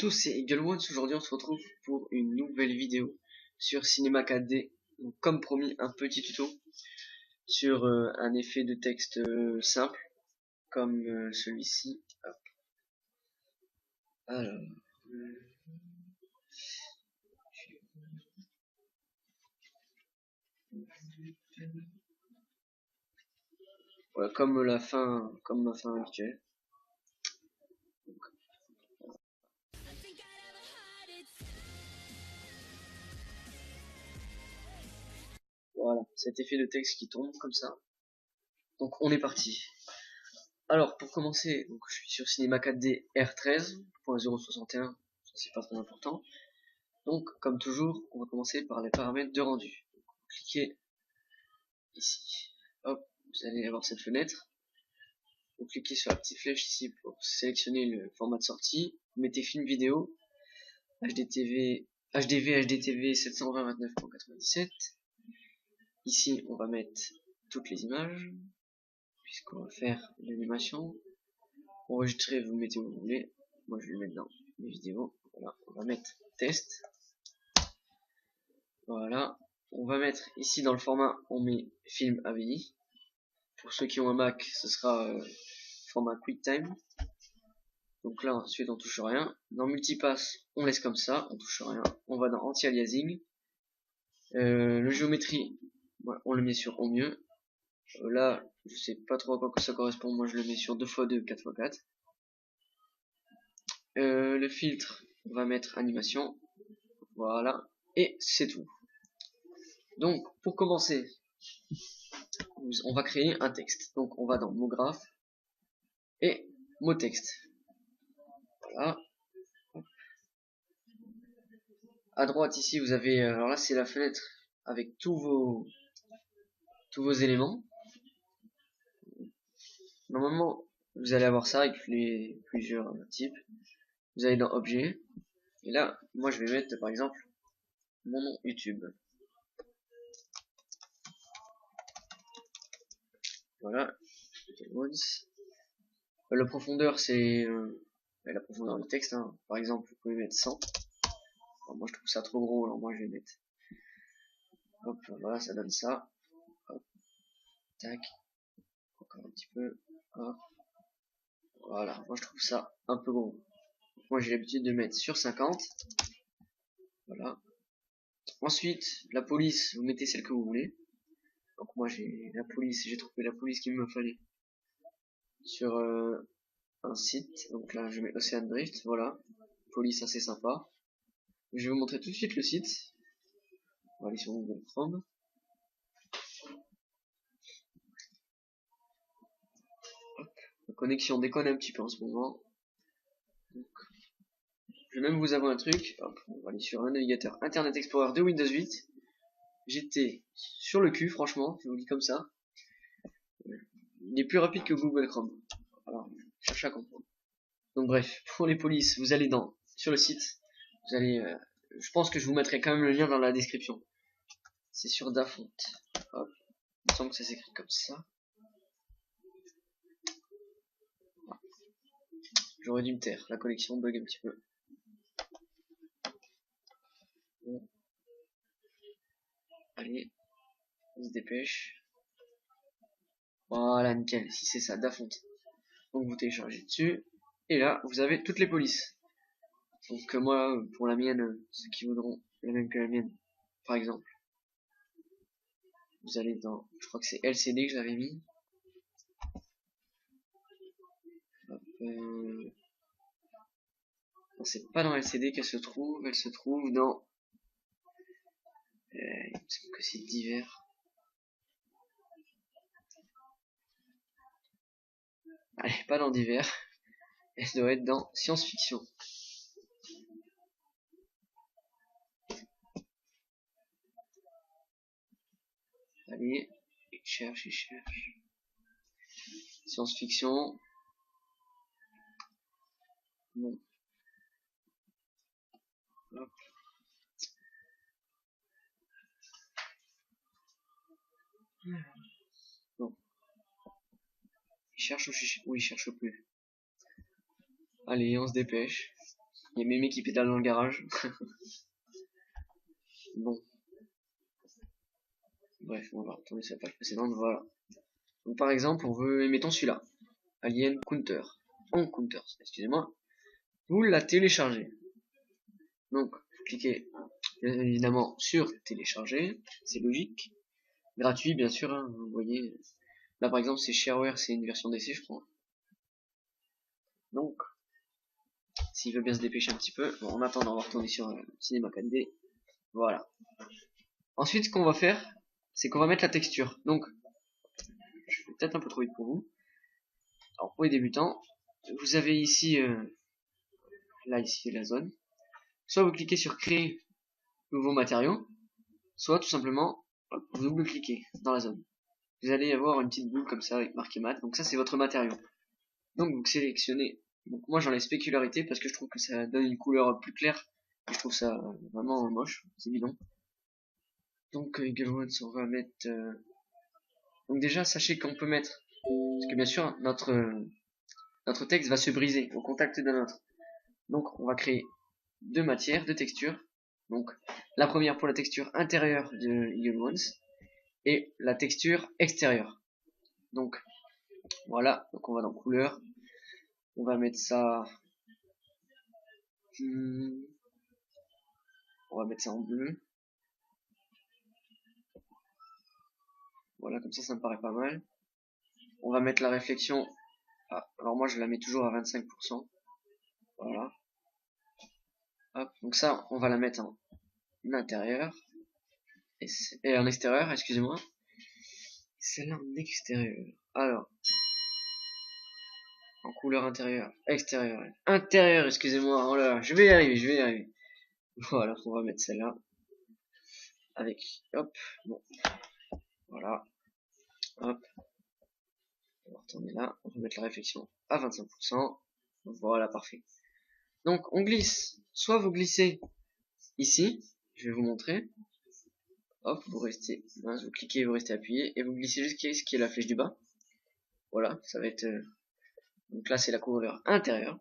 tous, c'est EagleOnes. Aujourd'hui, on se retrouve pour une nouvelle vidéo sur Cinema 4D. Donc, comme promis, un petit tuto sur un effet de texte simple, comme celui-ci. Alors, voilà, comme ma fin habituelle. Voilà, cet effet de texte qui tombe comme ça. Donc on est parti. Alors pour commencer, donc, je suis sur Cinema 4D R13.061, ça c'est pas très important. Donc comme toujours, on va commencer par les paramètres de rendu. Donc, cliquez ici, hop, vous allez avoir cette fenêtre. Vous cliquez sur la petite flèche ici pour sélectionner le format de sortie. Vous mettez film vidéo, HDTV, HDTV 720-29.97. Ici on va mettre toutes les images, puisqu'on va faire l'animation. Enregistrer, vous mettez où vous voulez. Moi je vais le mettre dans les vidéos. Voilà, on va mettre test. Voilà, on va mettre ici dans le format, on met film AVI. Pour ceux qui ont un Mac, ce sera format QuickTime. Donc là ensuite on touche rien. Dans multipass, on laisse comme ça, on touche rien. On va dans anti-aliasing. Le géométrie, voilà, on le met sur au mieux. Là, je sais pas trop à quoi ça correspond. Moi je le mets sur 2x2, 4x4. Le filtre, on va mettre animation. Voilà, et c'est tout. Donc pour commencer, on va créer un texte. Donc on va dans mot graphe et mot texte. Voilà. À droite ici vous avez, alors là c'est la fenêtre avec tous vos éléments. Normalement vous allez avoir ça avec plusieurs types. Vous allez dans objet et là moi je vais mettre par exemple mon nom YouTube. Voilà. La profondeur c'est la profondeur du texte, hein. Par exemple vous pouvez mettre 100. Alors, moi je trouve ça trop gros, alors moi je vais mettre, hop, voilà, ça donne ça, hop, tac, encore un petit peu, hop, voilà, moi je trouve ça un peu gros. Moi j'ai l'habitude de mettre sur 50, voilà. Ensuite, la police, vous mettez celle que vous voulez. Donc moi j'ai la police, j'ai trouvé la police qu'il me fallait sur un site. Donc là je mets Ocean Drift, voilà, police assez sympa. Je vais vous montrer tout de suite le site. On va aller sur Google Chrome. La connexion déconne un petit peu en ce moment. Donc, je vais même vous avouer un truc. Hop, on va aller sur un navigateur Internet Explorer de Windows 8. J'étais sur le cul, franchement, je vous le dis comme ça. Il est plus rapide que Google Chrome. Alors, cherchez à comprendre. Donc bref, pour les polices, vous allez sur le site. Vous allez, je pense que je vous mettrai quand même le lien dans la description. C'est sur Dafont. Hop, il me semble que ça s'écrit comme ça. J'aurais dû me taire, la connexion bug un petit peu. Bon. Allez, on se dépêche. Voilà, nickel, si c'est ça, Dafont. Donc vous téléchargez dessus, et là, vous avez toutes les polices. Donc moi, pour la mienne, ceux qui voudront la même que la mienne, par exemple, vous allez dans, je crois que c'est LCD que j'avais mis. Hop, non, c'est pas dans LCD qu'elle se trouve, elle se trouve dans, il me semble que c'est divers. Allez, pas dans divers, elle doit être dans science-fiction. Allez, il cherche. Science-fiction. Bon. Hop. Bon. Il cherche ou il cherche plus. Allez, on se dépêche. Il y a Mémé qui pédale dans le garage. Bon. Bref, on va retourner sur la page précédente, voilà. Donc par exemple, on veut, mettons celui-là. Alien Counter. Excusez-moi. Vous la téléchargez. Donc, vous cliquez bien évidemment sur télécharger, c'est logique. Gratuit bien sûr, hein, vous voyez. Là par exemple c'est Shareware, c'est une version d'essai je crois. Donc, s'il veut bien se dépêcher un petit peu, bon, en attendant on va retourner sur Cinema 4D. Voilà. Ensuite ce qu'on va faire, c'est qu'on va mettre la texture. Donc, je vais peut-être un peu trop vite pour vous. Alors pour les débutants, vous avez ici, là ici la zone. Soit vous cliquez sur créer nouveau matériau, soit tout simplement vous double-cliquez dans la zone. Vous allez avoir une petite boule comme ça avec marqué mat. Donc ça c'est votre matériau. Donc vous sélectionnez. Donc moi j'enlève spécularité parce que je trouve que ça donne une couleur plus claire. Et je trouve ça vraiment moche, c'est bidon. Donc Eagle Ones on va mettre. Donc déjà sachez qu'on peut mettre. Parce que bien sûr notre texte va se briser au contact d'un autre. Donc on va créer deux matières, deux textures. Donc la première pour la texture intérieure de Eagle Ones et la texture extérieure. Donc voilà, donc on va dans couleur, on va mettre ça, on va mettre ça en bleu. Voilà, comme ça me paraît pas mal. On va mettre la réflexion, alors moi je la mets toujours à 25%. Voilà. Hop, donc ça on va la mettre en intérieur et en extérieur, excusez-moi. Celle-là en extérieur. Alors, en couleur intérieure, extérieur, intérieur, excusez-moi. Oh là là, je vais y arriver. Voilà, on va mettre celle-là avec, hop, bon, voilà, hop, on va retourner là, on va mettre la réflexion à 25%. Voilà, parfait. Donc on glisse, soit vous glissez ici, je vais vous montrer. Hop, vous restez, vous cliquez, vous restez appuyé et vous glissez jusqu'à ce qu'il y ait la flèche du bas. Voilà, ça va être, donc là c'est la couleur intérieure.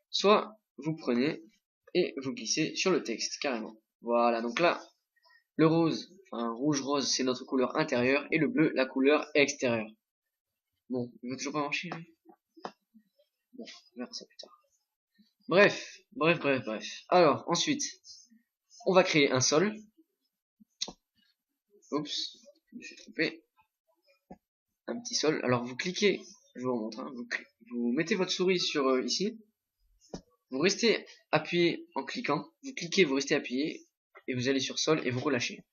Soit vous prenez et vous glissez sur le texte carrément. Voilà, donc là le rose, enfin rouge rose c'est notre couleur intérieure et le bleu la couleur extérieure. Bon, il veut toujours pas marcher lui. Bon, on verra ça plus tard. Bref. Alors ensuite, on va créer un sol. Oups, je me suis trompé. Un petit sol. Alors vous cliquez, je vous remontre, hein, vous mettez votre souris sur ici. Vous restez appuyé en cliquant. Vous cliquez, vous restez appuyé et vous allez sur sol et vous relâchez.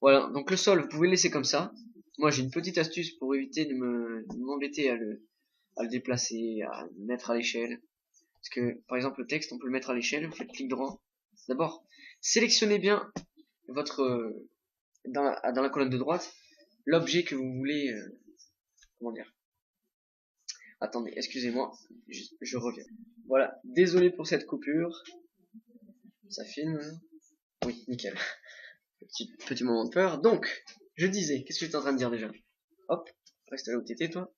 Voilà, donc le sol, vous pouvez le laisser comme ça. Moi j'ai une petite astuce pour éviter de m'embêter à le déplacer, à le mettre à l'échelle. Parce que par exemple le texte, on peut le mettre à l'échelle, vous faites clic droit. D'abord, sélectionnez bien votre dans la colonne de droite l'objet que vous voulez. Comment dire? Attendez, excusez-moi, je reviens. Voilà, désolé pour cette coupure. Ça filme. Oui, nickel. Petit moment de peur. Donc, je disais, qu'est-ce que j'étais en train de dire déjà? Hop, reste là où t'étais toi.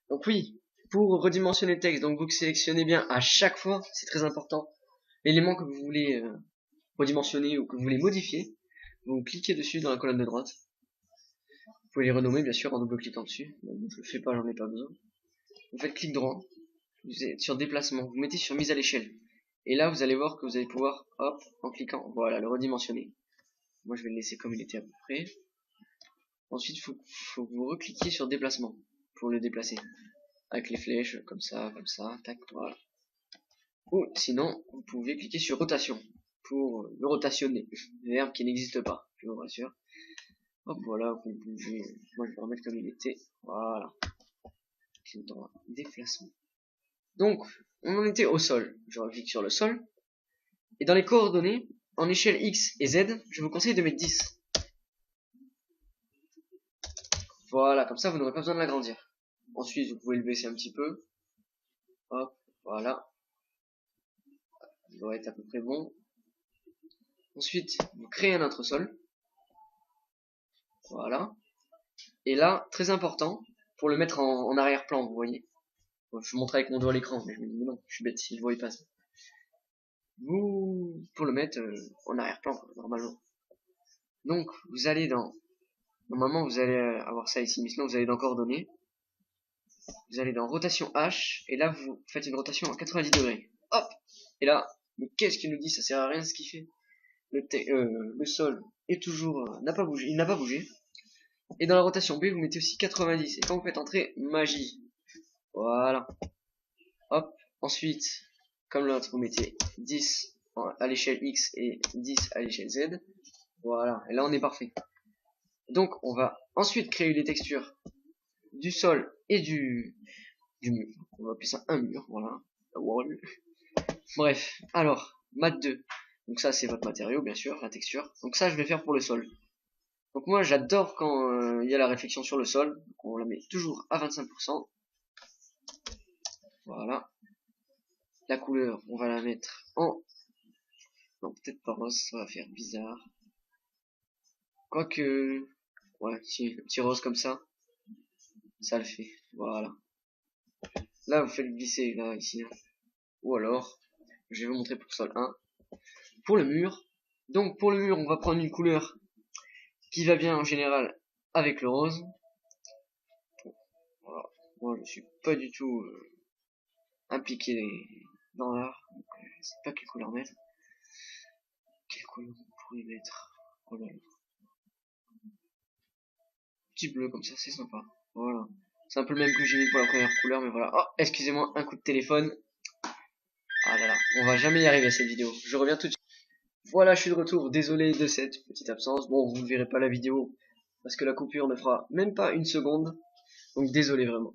Donc oui, pour redimensionner le texte, donc vous sélectionnez bien à chaque fois, c'est très important, l'élément que vous voulez redimensionner ou que vous voulez modifier. Vous cliquez dessus dans la colonne de droite. Vous pouvez les renommer bien sûr en double-cliquant dessus. Bon, je le fais pas, j'en ai pas besoin. Vous faites clic droit, vous êtes sur déplacement, vous mettez sur mise à l'échelle. Et là vous allez voir que vous allez pouvoir, hop, en cliquant, voilà, le redimensionner. Moi je vais le laisser comme il était à peu près. Ensuite faut que vous recliquiez sur déplacement pour le déplacer. Avec les flèches, comme ça, tac, voilà. Ou sinon, vous pouvez cliquer sur rotation pour le rotationner, verbe qui n'existe pas, je vous rassure. Hop, voilà, vous bougez. Moi je vais remettre comme il était, voilà. Clic droit, déplacement. Donc, on en était au sol. Je clique sur le sol. Et dans les coordonnées, en échelle X et Z, je vous conseille de mettre 10. Voilà, comme ça vous n'aurez pas besoin de l'agrandir. Ensuite, vous pouvez le baisser un petit peu. Hop, voilà. Il doit être à peu près bon. Ensuite, vous créez un autre sol. Voilà. Et là, très important, pour le mettre en arrière-plan, vous voyez. Bon, je vous montre avec mon doigt à l'écran, mais je me dis, mais non, je suis bête, si je ne voyais pas ça. vous pour le mettre en arrière-plan normalement. Donc vous allez dans normalement vous allez avoir ça ici, mais sinon vous allez dans coordonnées, vous allez dans rotation H et là vous faites une rotation à 90 degrés. Hop, et là mais qu'est-ce qu'il nous dit, ça sert à rien ce qu'il fait. Le sol est toujours n'a pas bougé, il n'a pas bougé. Et dans la rotation B vous mettez aussi 90 et quand vous faites entrer magie, voilà. Hop, ensuite comme l'autre vous mettez 10 à l'échelle X et 10 à l'échelle Z. Voilà, et là on est parfait. Donc on va ensuite créer les textures du sol et du mur. On va appeler ça un mur, voilà. Wall. Bref, alors, mat 2. Donc ça c'est votre matériau bien sûr, la texture. Donc ça je vais faire pour le sol. Donc moi j'adore quand il y a la réflexion sur le sol. Donc on la met toujours à 25%. Voilà. La couleur, on va la mettre en... Non, peut-être pas rose, ça va faire bizarre. Quoique... Ouais, si, un petit rose comme ça le fait. Voilà. Là, vous faites glisser, là, ici. Ou alors, je vais vous montrer pour le sol 1. Pour le mur. Donc, pour le mur, on va prendre une couleur qui va bien en général avec le rose. Voilà. Moi, je suis pas du tout impliqué dans l'art. Je sais pas quelle couleur mettre. Quelle couleur on pourrait mettre? Oh là là. Petit bleu comme ça, c'est sympa. Voilà. C'est un peu le même que j'ai mis pour la première couleur, mais voilà. Oh, excusez-moi, un coup de téléphone. Ah là là, on va jamais y arriver à cette vidéo. Je reviens tout de suite. Voilà, je suis de retour. Désolé de cette petite absence. Bon, vous ne verrez pas la vidéo parce que la coupure ne fera même pas une seconde. Donc désolé vraiment.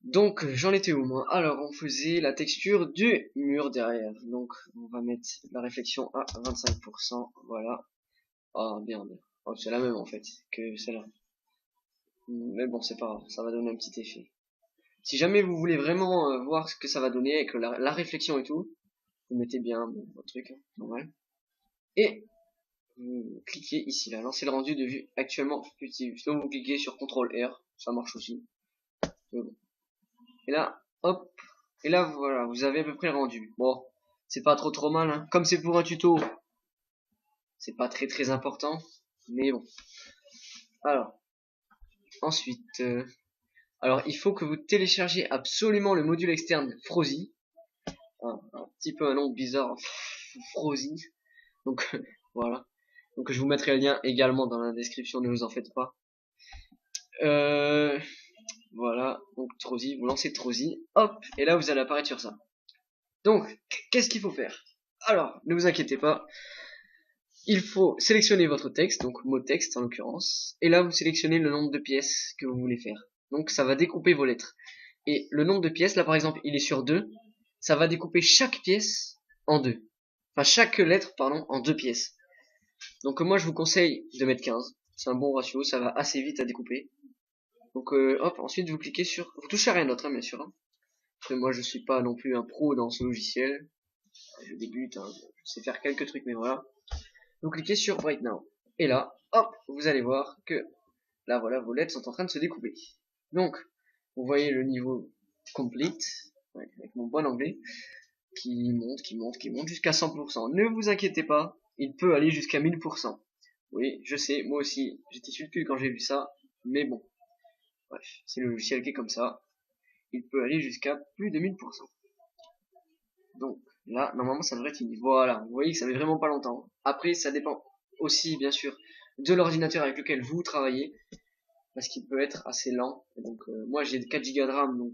Donc j'en étais où moi? Alors on faisait la texture du mur derrière. Donc on va mettre la réflexion à 25%. Voilà. Ah merde. Oh, c'est la même en fait que celle-là. Mais bon, c'est pas grave, ça va donner un petit effet. Si jamais vous voulez vraiment voir ce que ça va donner avec la réflexion et tout, vous mettez bien votre truc, hein, normal. Et vous cliquez ici, là, lancer le rendu de vue actuellement utile. Sinon vous cliquez sur CTRL R, ça marche aussi. Et là, hop, et là voilà, vous avez à peu près le rendu. Bon, c'est pas trop mal, hein. Comme c'est pour un tuto, c'est pas très important, mais bon. Alors, ensuite... alors, il faut que vous téléchargez absolument le module externe Frosy. Un petit peu un nom bizarre, Frosy. Donc, voilà. Donc, je vous mettrai le lien également dans la description, ne vous en faites pas. Voilà. Donc, Trozy, vous lancez Trozy. Hop, et là, vous allez apparaître sur ça. Donc, qu'est-ce qu'il faut faire? Alors, ne vous inquiétez pas. Il faut sélectionner votre texte, donc mot texte en l'occurrence. Et là, vous sélectionnez le nombre de pièces que vous voulez faire. Donc ça va découper vos lettres. Et le nombre de pièces, là par exemple, il est sur 2. Ça va découper chaque pièce en 2. Enfin, chaque lettre, pardon, en 2 pièces. Donc moi, je vous conseille de mettre 15. C'est un bon ratio, ça va assez vite à découper. Donc hop, ensuite vous cliquez sur... Vous touchez à rien d'autre, hein, bien sûr. Hein. Après, moi, je suis pas non plus un pro dans ce logiciel. Je débute, hein, je sais faire quelques trucs, mais voilà. Vous cliquez sur Right Now. Et là, hop, vous allez voir que là, voilà, vos lettres sont en train de se découper. Donc, vous voyez le niveau complete, avec mon bon anglais, qui monte jusqu'à 100%. Ne vous inquiétez pas, il peut aller jusqu'à 1000%. Oui, je sais, moi aussi, j'étais sur le cul quand j'ai vu ça, mais bon. Bref, c'est le logiciel qui est comme ça. Il peut aller jusqu'à plus de 1000%. Donc, là, normalement, ça devrait être fini. Voilà, vous voyez que ça met vraiment pas longtemps. Après, ça dépend aussi, bien sûr, de l'ordinateur avec lequel vous travaillez, parce qu'il peut être assez lent. Et donc, moi, j'ai 4 Go de RAM, donc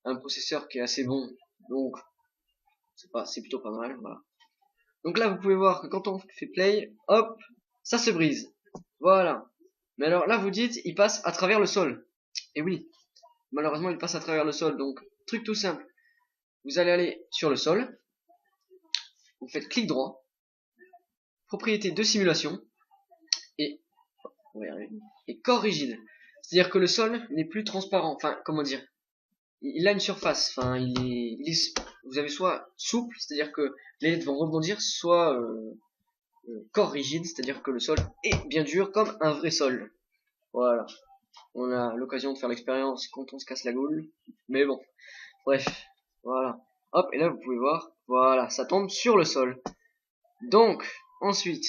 un processeur qui est assez bon, donc c'est plutôt pas mal. Voilà. Donc là, vous pouvez voir que quand on fait play, hop, ça se brise. Voilà. Mais alors là, vous dites, il passe à travers le sol. Et oui, malheureusement, il passe à travers le sol. Donc, truc tout simple. Vous allez aller sur le sol, vous faites clic droit, propriété de simulation, et, et corps rigide. C'est-à-dire que le sol n'est plus transparent. Enfin, comment dire, il a une surface. Enfin, vous avez soit souple, c'est-à-dire que les lettres vont rebondir, soit corps rigide, c'est-à-dire que le sol est bien dur comme un vrai sol. Voilà. On a l'occasion de faire l'expérience quand on se casse la goule. Mais bon, bref, voilà. Hop, et là vous pouvez voir, Voilà, ça tombe sur le sol. Donc, ensuite,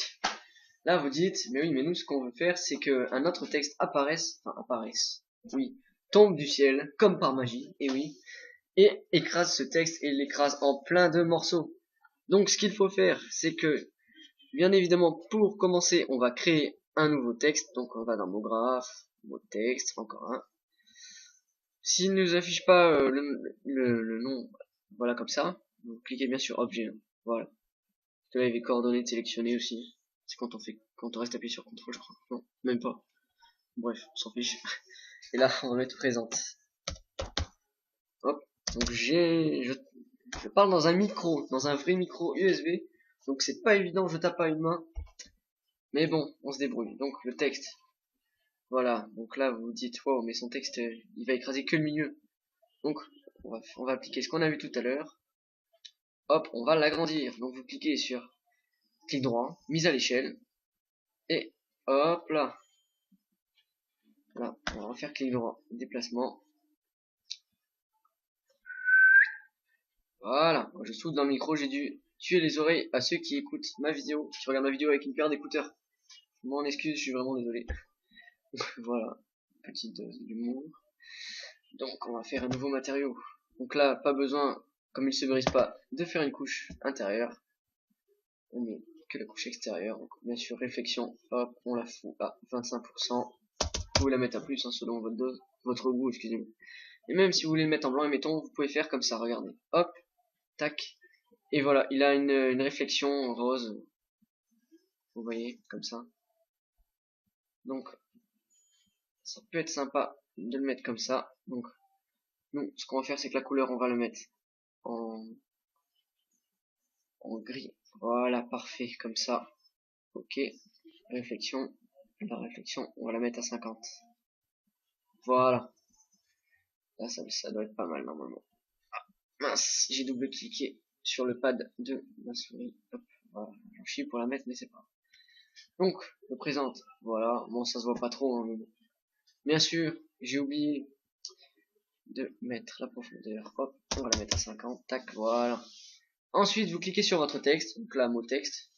là vous dites, mais oui, mais nous ce qu'on veut faire, c'est que un autre texte apparaisse, oui, tombe du ciel, comme par magie, et oui, et écrase ce texte et l'écrase en plein de morceaux. Donc ce qu'il faut faire, c'est que, bien évidemment, pour commencer, on va créer un nouveau texte, donc on va dans mot graphe, mot texte, encore un. S'il ne nous affiche pas le nom, voilà comme ça, vous cliquez bien sur objet, voilà. Là, il y avait coordonnées sélectionnées aussi. C'est quand on reste appuyé sur CTRL, je crois. Non, même pas. Bref, on s'en fiche. Et là, on va mettre présente. Hop. Donc je parle dans un micro, dans un vrai micro USB. Donc c'est pas évident, je tape pas une main. Mais bon, on se débrouille. Donc le texte. Voilà. Donc là, vous vous dites, wow, mais son texte, il va écraser que le milieu. Donc, on va appliquer ce qu'on a vu tout à l'heure. Hop, on va l'agrandir. Donc vous cliquez sur clic droit, mise à l'échelle. Et hop là. Voilà, on va refaire clic droit, déplacement. Voilà, je souffle dans le micro, j'ai dû tuer les oreilles à ceux qui écoutent ma vidéo, qui regardent ma vidéo avec une paire d'écouteurs. Je m'en excuse, je suis vraiment désolé. Voilà, petite dose d'humour. Donc on va faire un nouveau matériau. Donc là, pas besoin, comme il se brise pas, de faire une couche intérieure. On met que la couche extérieure. Donc bien sûr, réflexion, hop, on la fout à 25%. Vous pouvez la mettre à plus hein, selon votre dose, votre goût, excusez-moi. Et même si vous voulez le mettre en blanc, émettons, vous pouvez faire comme ça, regardez. Hop, tac. Et voilà, il a une réflexion rose. Vous voyez, comme ça. Donc, ça peut être sympa de le mettre comme ça. Donc, nous, ce qu'on va faire, c'est que la couleur, on va le mettre en gris. Voilà, parfait, comme ça. Ok. Réflexion. La réflexion, on va la mettre à 50. Voilà. Là, ça doit être pas mal, normalement. Ah, mince, j'ai double-cliqué sur le pad de ma souris. Hop, voilà. J'en chie pour la mettre, mais c'est pas. Donc, le présente. Voilà. Bon, ça se voit pas trop, hein, mais bon. Bien sûr, j'ai oublié de mettre la profondeur. Hop, on va la mettre à 50. Tac, voilà. Ensuite, vous cliquez sur votre texte, donc là, mot texte.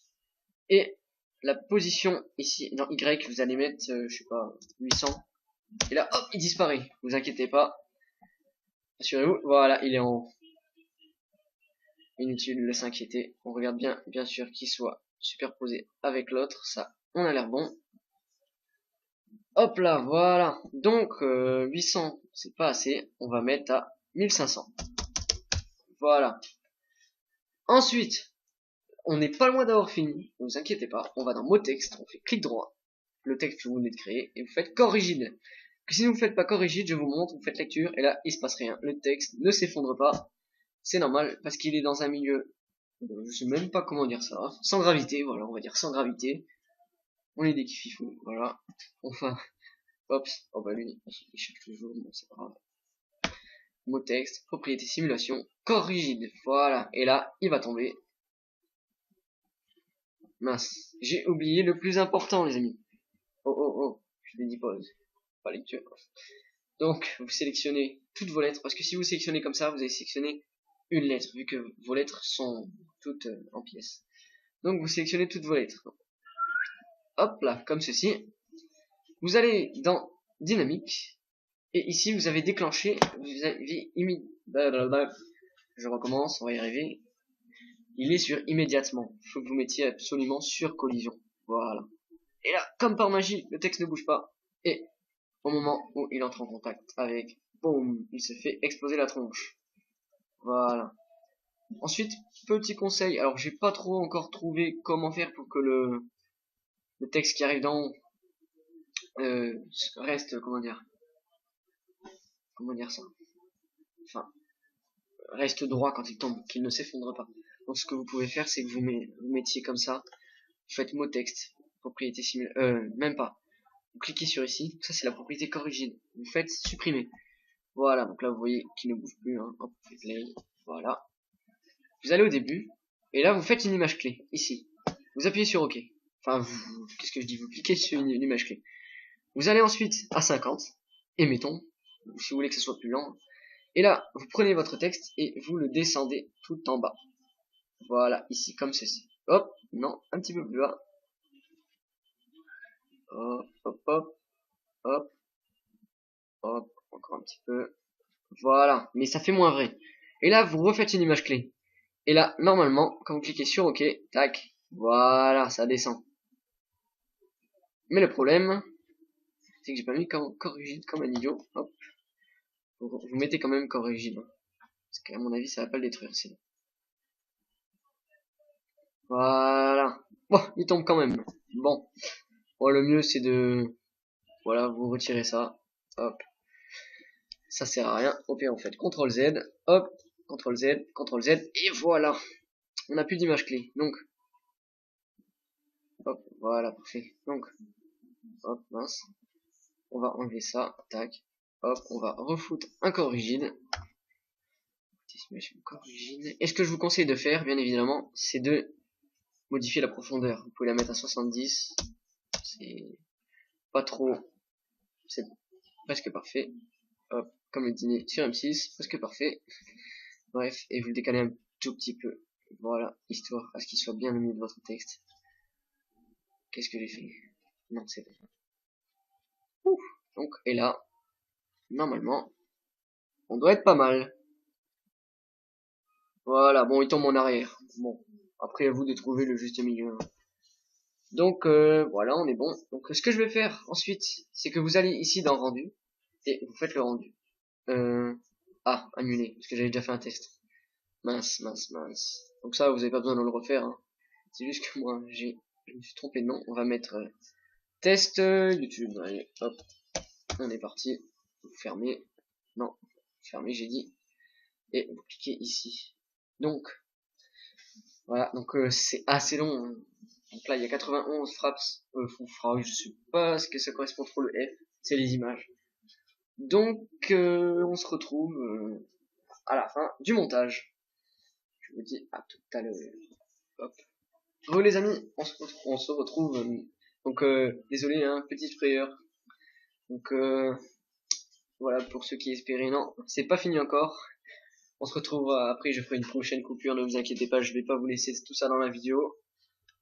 Et la position ici, dans Y, vous allez mettre, je sais pas, 800. Et là, hop, il disparaît. Vous inquiétez pas. Assurez-vous, voilà, il est en haut. Inutile de s'inquiéter. On regarde bien sûr qu'il soit superposé avec l'autre. Ça, on a l'air bon. Hop là, voilà. Donc, 800, c'est pas assez. On va mettre à 1500. Voilà. Ensuite, on n'est pas loin d'avoir fini. Ne vous inquiétez pas. On va dans mot texte. On fait clic droit. Le texte que vous venez de créer. Et vous faites corps rigide. Que si vous ne faites pas corps rigide, je vous montre. Vous faites lecture. Et là, il se passe rien. Le texte ne s'effondre pas. C'est normal. Parce qu'il est dans un milieu. Je sais même pas comment dire ça. Sans gravité. Voilà, on va dire sans gravité. On est des kififous. Voilà. Enfin. Hop, oh bah lui, il cherche toujours, bon c'est pas grave. Mot texte, propriété simulation, corps rigide, voilà, et là, il va tomber. Mince, j'ai oublié le plus important les amis. Oh, je l'ai dit pause, pas lecture. Donc, vous sélectionnez toutes vos lettres, parce que si vous sélectionnez comme ça, vous allez sélectionner une lettre, vu que vos lettres sont toutes en pièces. Donc, vous sélectionnez toutes vos lettres. Hop là, comme ceci. Vous allez dans dynamique. Et ici, vous avez déclenché, vous avez je recommence, on va y arriver. Il est sur immédiatement. Il faut que vous mettiez absolument sur collision. Voilà. Et là, comme par magie, le texte ne bouge pas. Et au moment où il entre en contact avec, boum, il se fait exploser la tronche. Voilà. Ensuite, petit conseil. Alors, j'ai pas trop encore trouvé comment faire pour que le texte qui arrive d'en haut reste, comment dire ça, enfin, reste droit quand il tombe, qu'il ne s'effondre pas. Donc ce que vous pouvez faire, c'est que vous mettiez comme ça, vous faites mot texte, propriété simulation, même pas. Vous cliquez sur ici, ça c'est la propriété corps rigide. Vous faites supprimer. Voilà, donc là vous voyez qu'il ne bouge plus, hein. Hop, vous faites play, voilà. Vous allez au début, et là vous faites une image clé, ici. Vous appuyez sur OK. Enfin, qu'est-ce que je dis, vous cliquez sur une image clé. Vous allez ensuite à 50, et mettons, si vous voulez que ce soit plus lent. Et là, vous prenez votre texte et vous le descendez tout en bas. Voilà, ici, comme ceci. Hop, non, un petit peu plus bas. Hop, hop, hop, hop, hop, encore un petit peu. Voilà, mais ça fait moins vrai. Et là, vous refaites une image clé. Et là, normalement, quand vous cliquez sur OK, tac, voilà, ça descend. Mais le problème, c'est que j'ai pas mis corps rigide comme un idiot. Hop, vous mettez quand même corps rigide. Parce qu'à mon avis, ça va pas le détruire, sinon. Voilà. Bon, il tombe quand même. Bon. Bon, le mieux, c'est de... Voilà, vous retirez ça. Hop. Ça sert à rien. Au pire, on fait CTRL Z. Hop. CTRL Z. CTRL Z. Et voilà. On n'a plus d'image clé. Donc. Hop. Voilà, parfait. Donc. Hop, mince. On va enlever ça. Tac. Hop. On va refoutre un corps rigide. Et ce que je vous conseille de faire, bien évidemment, c'est de modifier la profondeur. Vous pouvez la mettre à 70. C'est pas trop. C'est presque parfait. Hop, comme le dîner sur M6, presque parfait. Bref, et vous le décalez un tout petit peu. Voilà, histoire à ce qu'il soit bien au milieu de votre texte. Qu'est-ce que j'ai fait? Non, c'est bon. Ouf. Donc, et là, normalement, on doit être pas mal. Voilà, bon, il tombe en arrière. Bon, après à vous de trouver le juste milieu. Donc, voilà, on est bon. Donc, ce que je vais faire ensuite, c'est que vous allez ici dans rendu, et vous faites le rendu. Annuler, parce que j'avais déjà fait un test. Mince, mince, mince. Donc ça, vous avez pas besoin de le refaire. Hein. C'est juste que moi, je me suis trompé de nom. On va mettre test YouTube. Allez, hop, on est parti. Vous fermez. Non, fermez, j'ai dit. Et vous cliquez ici. Donc, voilà. Donc c'est assez long. Hein. Donc là, il y a 91 fraps. Je sais pas ce que ça correspond trop le F. C'est les images. Donc, on se retrouve à la fin du montage. Je vous dis à tout à l'heure. Hop. Bon les amis, on se retrouve. Donc désolé, hein, petite frayeur. Donc voilà pour ceux qui espéraient. Non, c'est pas fini encore. On se retrouve après. Je ferai une prochaine coupure. Ne vous inquiétez pas, je vais pas vous laisser tout ça dans la vidéo.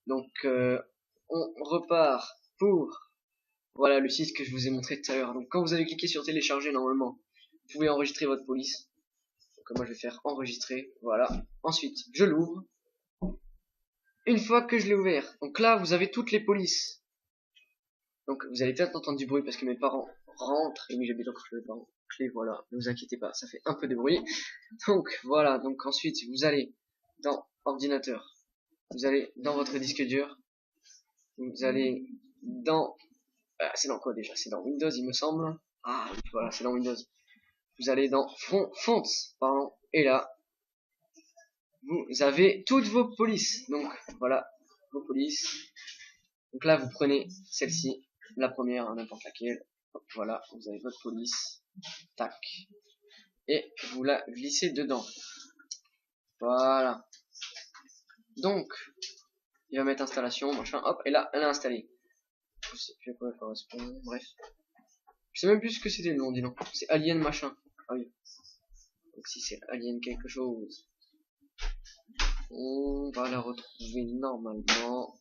Donc on repart pour voilà le site que je vous ai montré tout à l'heure. Donc quand vous avez cliqué sur télécharger, normalement, vous pouvez enregistrer votre police. Donc moi je vais faire enregistrer. Voilà. Ensuite, je l'ouvre. Une fois que je l'ai ouvert, donc là vous avez toutes les polices. Donc vous allez peut-être entendre du bruit parce que mes parents rentrent. Et oui, j'habite encore chez mes parents. Et voilà, ne vous inquiétez pas, ça fait un peu de bruit. Donc voilà, donc ensuite vous allez dans ordinateur. Vous allez dans votre disque dur. Vous allez dans... c'est dans quoi déjà? C'est dans Windows il me semble. Ah oui, voilà, c'est dans Windows. Vous allez dans Fonts, pardon. Et là, vous avez toutes vos polices. Donc voilà, vos polices. Donc là, vous prenez celle-ci, la première, n'importe laquelle. Hop, voilà, vous avez votre police. Tac. Et vous la glissez dedans. Voilà. Donc, il va mettre installation, machin, hop, et là, elle a installé. Je sais plus à quoi elle correspond, bref. Je sais même plus ce que c'était le nom, dis donc. C'est Alien machin. Ah oui. Donc si c'est Alien quelque chose, on va la retrouver normalement.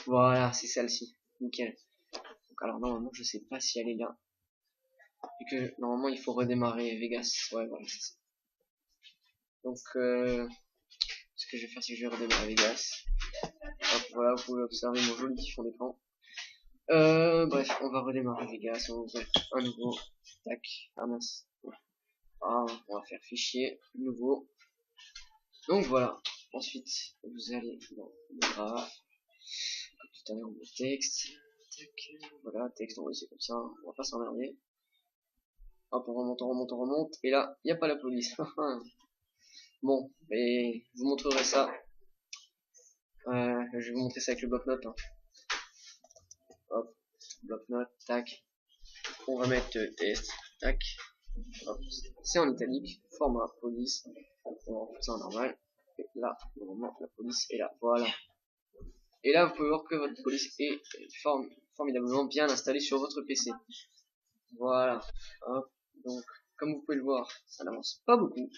Voilà, c'est celle-ci. Nickel. Donc alors normalement, je sais pas si elle est là. Et que normalement, il faut redémarrer Vegas. Ouais, voilà, c'est ça. Donc, ce que je vais faire, c'est que je vais redémarrer Vegas. Hop, voilà, vous pouvez observer mon joli petit fond d'écran. Bref, on va redémarrer Vegas, on va ouvrir un nouveau. Tac, ah mince. Ah, on va faire fichier, nouveau. Donc voilà. Ensuite, vous allez dans le graphe. Comme tout à l'heure, le texte. Tac, voilà, texte, on va laisser comme ça. On va pas s'emmerder. Hop, on remonte, on remonte, on remonte. Et là, il n'y a pas la police. Bon, et je vous montrerai ça. Je vais vous montrer ça avec le bloc-notes. Hein. Hop, bloc-notes, tac. On va mettre test, tac. C'est en italique, format police. On va faire ça en normal. Et là, normalement, la police est là. Voilà. Et là, vous pouvez voir que votre police est formidablement bien installée sur votre PC. Voilà. Hop. Donc, comme vous pouvez le voir, ça n'avance pas beaucoup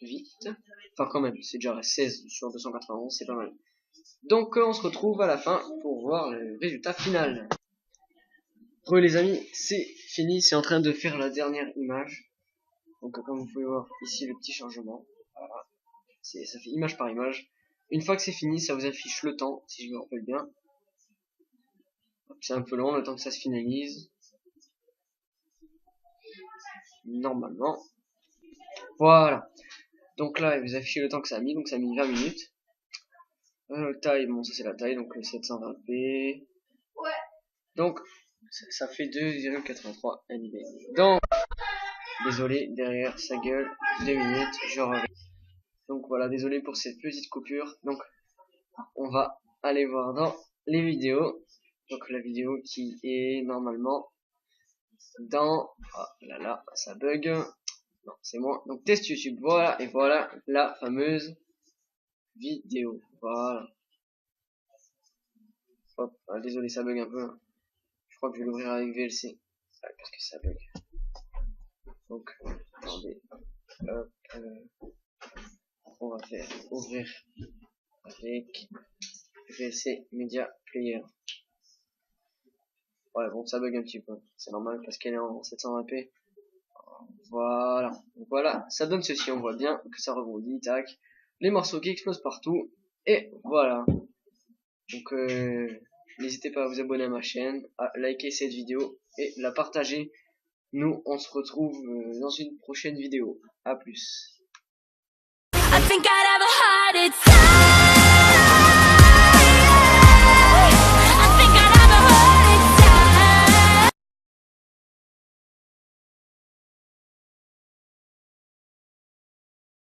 vite. Enfin quand même, c'est déjà 16 sur 291, c'est pas mal. Donc on se retrouve à la fin pour voir le résultat final. Re les amis, c'est fini, c'est en train de faire la dernière image. Donc comme vous pouvez voir ici le petit changement. Voilà. Ça fait image par image. Une fois que c'est fini, ça vous affiche le temps, si je me rappelle bien. C'est un peu long le temps que ça se finalise. Normalement. Voilà. Donc là, il vous affiche le temps que ça a mis, donc ça a mis 20 minutes. Taille, bon ça c'est la taille, donc 720p. Ouais. Donc ça fait 2,83 MB. Donc, désolé, derrière sa gueule, 2 minutes, je reviens. Donc voilà, désolé pour cette petite coupure. Donc on va aller voir dans les vidéos. Donc la vidéo qui est normalement dans... Ah là là, ça bug. Non, c'est moi. Donc test YouTube, voilà, et voilà la fameuse vidéo. Voilà. Hop, ah, désolé, ça bug un peu. Je crois que je vais l'ouvrir avec VLC. Ah, parce que ça bug. Donc, attendez. Hop, on va faire ouvrir avec VLC Media Player. Ouais, bon, ça bug un petit peu. C'est normal parce qu'elle est en 720p. Voilà. Donc voilà, ça donne ceci. On voit bien que ça rebondit. Tac. Les morceaux qui explosent partout. Et voilà. Donc, n'hésitez pas à vous abonner à ma chaîne, à liker cette vidéo et la partager. Nous, on se retrouve dans une prochaine vidéo. À plus.